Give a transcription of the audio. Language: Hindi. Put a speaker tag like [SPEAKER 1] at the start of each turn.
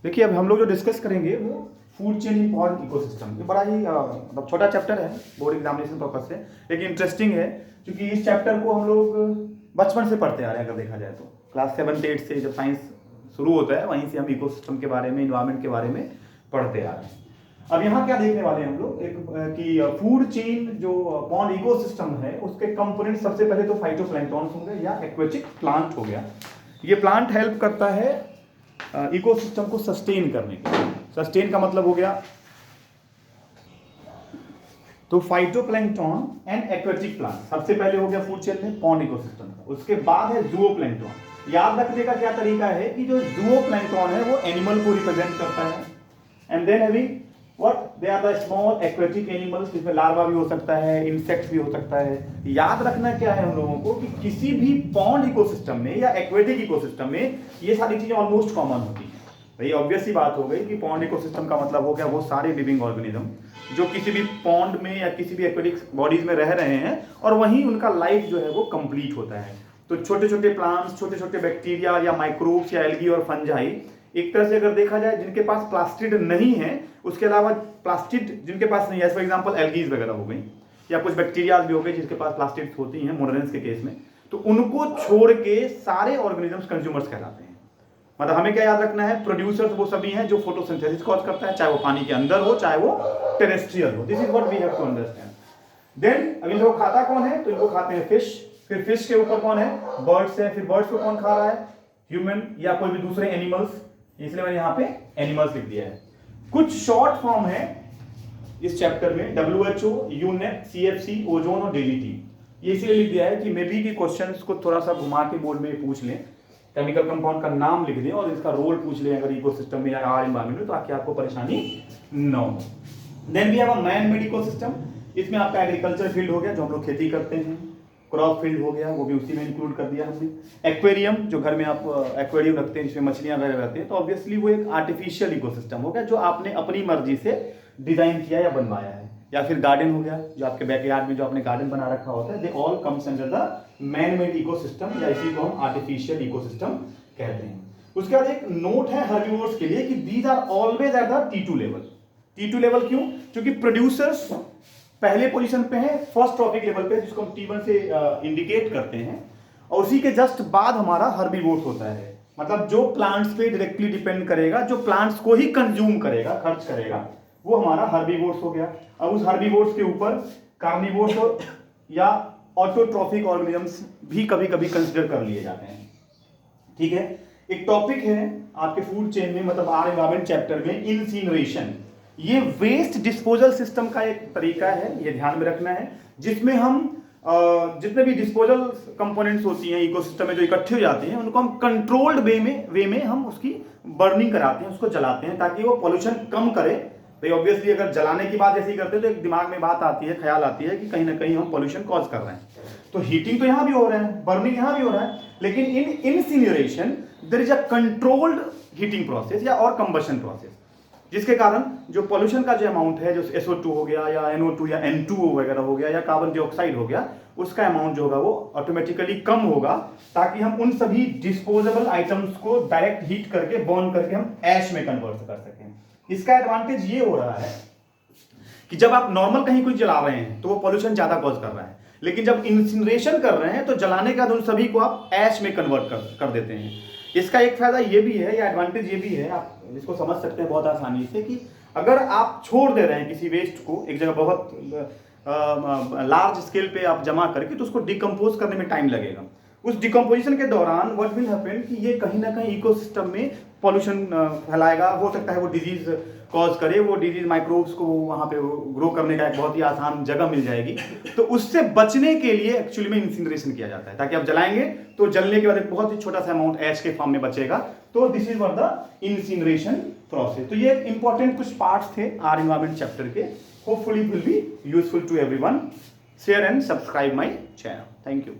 [SPEAKER 1] देखिए अब हम लोग जो डिस्कस करेंगे वो food chain in pod ecosystem. ये बड़ा ही मतलब छोटा चैप्टर है बोर्ड एग्जामिनेशन पर्पज से, लेकिन इंटरेस्टिंग है क्योंकि इस चैप्टर को हम लोग बचपन से पढ़ते आ रहे हैं। अगर देखा जाए तो क्लास 7-8 से जब साइंस शुरू होता है वहीं से हम इकोसिस्टम के बारे में, इन्वायरमेंट के बारे में पढ़ते आ रहे हैं। अब यहाँ क्या देखने वाले हैं हम लोग एक कि फूड चेन जो पॉन्ड इकोसिस्टम है उसके कंपोनेंट सबसे पहले तो फाइटोप्लैंक्टन होंगे या एक्वेटिक प्लांट हो गया। ये प्लांट हेल्प करता है इकोसिस्टम को सस्टेन करने के लिए। सस्टेन का मतलब हो गया तो फाइटोप्लैंक्टन एंड एक्वेटिक प्लांट सबसे पहले हो गया फूड चेन में पॉन्ड इकोसिस्टम का। उसके बाद है जूओप्लैंक्टन। याद रखने का क्या तरीका है कि जो जूओप्लैंक्टन है वो एनिमल को रिप्रेजेंट करता है and then having what they are the small aquatic animals, जिसमें लार्वा भी हो सकता है, इंसेक्ट भी हो सकता है। याद रखना क्या है हम लोगों को कि किसी भी पॉन्ड इकोसिस्टम में या एक्वेटिक इकोसिस्टम में ये सारी चीजें ऑलमोस्ट कॉमन होती है। भाई ऑब्वियस सी बात हो गई कि पॉन्ड इकोसिस्टम का मतलब हो गया वो सारे लिविंग ऑर्गेनिज्म जो किसी भी पॉन्ड में या किसी भी एक्वेटिक बॉडीज में रह रहे हैं और वहीं उनका लाइफ जो है वो कंप्लीट होता है। तो छोटे छोटे प्लांट्स, छोटे छोटे बैक्टीरिया या माइक्रोब्स या एल्गी और फंजाई, एक तरह से अगर देखा जाए जिनके पास प्लास्टिड नहीं है, उसके अलावा प्लास्टिड जिनके पास नहीं है, फॉर एग्जांपल एल्गीज वगैरह हो गई या कुछ बैक्टीरिया भी हो गए जिसके पास प्लास्टिड्स होती हैं मोनरेंस के केस में, तो उनको छोड़ के सारे ऑर्गेनिजम्स कंज्यूमर्स कहलाते हैं। मतलब हमें क्या याद रखना है, प्रोड्यूसर्स वो सभी हैं जो फोटोसिंथेसिस कॉज करता है, चाहे वो पानी के अंदर हो चाहे वो टेरेस्ट्रियल हो। This is what we have to understand. Then अब इनको खाता कौन है, तो इनको खाते हैं फिश। फिर फिश के ऊपर कौन है, बर्ड्स है। फिर बर्ड्स को कौन खा रहा है, ह्यूमन या कोई भी दूसरे एनिमल्स, इसलिए मैंने यहाँ पे एनिमल्स लिख दिया है। कुछ शॉर्ट फॉर्म है इस चैप्टर में, WHO, यूनेप, CFC, ओजोन और DDT। ये इसलिए लिख दिया है कि मे बी कि क्वेश्चंस को थोड़ा सा घुमा के बोर्ड में पूछ लें, केमिकल कंपाउंड का नाम लिख दें और इसका रोल पूछ लें अगर इकोसिस्टम में या आर एनवायरनमेंट में, ताकि आपको परेशानी न हो। Then we have a man made ecosystem. इसमें आपका एग्रीकल्चर फील्ड हो गया जो हम लोग खेती करते हैं, क्रॉप फील्ड हो गया वो भी उसी में इंक्लूड कर दिया हमने। एक्वेरियम जो घर में आप एक्वेरियम रखते हैं जिसमें मछलियां वगैरह रहती हैं, तो ऑब्वियसली वो एक आर्टिफिशियल इकोसिस्टम हो गया जो आपने अपनी मर्जी से डिजाइन किया या बनवाया है। या फिर गार्डन हो गया जो आपके बैकयार्ड में जो आपने गार्डन बना रखा होता है, they all comes under the man made ecosystem या इसी को हम आर्टिफिशियल इकोसिस्टम कहते हैं। उसके बाद एक नोट है हर्बिवोर्स के लिए कि these are always at the T2 level. T2 level क्यों, क्योंकि प्रोड्यूसर्स पहले पोजीशन पे है फर्स्ट ट्रॉफिक लेवल पे, जिसको हम T1 से इंडिकेट करते हैं, और उसी के जस्ट बाद हमारा हर्बिवोर्स होता है। मतलब जो प्लांट्स पे डायरेक्टली डिपेंड करेगा, जो प्लांट्स को ही कंज्यूम करेगा, खर्च करेगा, वो हमारा हर्बिवोर्स हो गया। अब उस हर्बिवोर्स के ऊपर कार्निवोर्स या ऑटोट्रॉफिक ऑर्गेनिजम्स भी कभी कभी कंसिडर कर लिए जाते हैं। ठीक है, एक टॉपिक है आपके फूड चेन में, मतलब आर एनवायरनमेंट चैप्टर में, इंसिनरेशन। ये वेस्ट डिस्पोजल सिस्टम का एक तरीका है, ये ध्यान में रखना है, जिसमें हम जितने भी डिस्पोजल कंपोनेंट्स होती हैं इकोसिस्टम में जो इकट्ठे हो जाती हैं, उनको हम कंट्रोल्ड वे में हम उसकी बर्निंग कराते हैं, उसको जलाते हैं ताकि वो पॉल्यूशन कम करे। तो ऑब्वियसली अगर जलाने की बात ऐसे ही करते हैं तो एक दिमाग में बात आती है, ख्याल आती है कि कहीं ना कहीं हम पॉल्यूशन कॉज कर रहे हैं। तो हीटिंग तो यहाँ भी हो रहा है, बर्निंग यहाँ भी हो रहा है, लेकिन in incineration there is a controlled heating process या और कंबशन प्रोसेस, जिसके कारण जो पॉल्यूशन का जो अमाउंट है, जो SO2 हो गया या NO2 या N2O वगैरह हो गया या कार्बन डाइऑक्साइड हो गया, उसका अमाउंट जो होगा वो ऑटोमेटिकली कम होगा, ताकि हम उन सभी डिस्पोजेबल आइटम्स को डायरेक्ट हीट करके बर्न करके हम ऐश में कन्वर्ट कर सकें। इसका एडवांटेज ये हो रहा है कि जब आप नॉर्मल कहीं कुछ जला रहे हैं तो वो पॉल्यूशन ज्यादा कॉज कर रहा है, लेकिन जब इंसिनरेशन कर रहे हैं तो जलाने के बाद उन सभी को आप ऐश में कन्वर्ट कर देते हैं। इसका एक फायदा ये भी है या एडवांटेज ये भी है, आप इसको समझ सकते हैं बहुत आसानी से, कि अगर आप छोड़ दे रहे हैं किसी वेस्ट को एक जगह बहुत लार्ज स्केल पे आप जमा करके, तो उसको डिकम्पोज करने में टाइम लगेगा। उस डिकम्पोजिशन के दौरान व्हाट विल हैपन कि ये कहीं ना कहीं इकोसिस्टम में पॉल्यूशन फैलाएगा, हो सकता है वो डिजीज कॉज करे, वो डिजीज माइक्रोब्स को वहाँ पे ग्रो करने का एक बहुत ही आसान जगह मिल जाएगी। तो उससे बचने के लिए एक्चुअली में इंसिनरेशन किया जाता है, ताकि आप जलाएंगे तो जलने के बाद एक बहुत ही छोटा सा अमाउंट ऐश के फॉर्म में बचेगा। तो this is what the incineration process. तो ये इंपॉर्टेंट कुछ पार्ट्स थे आर एनवायरनमेंट चैप्टर के। Hopefully will be useful to everyone. Share and subscribe my channel. Thank you.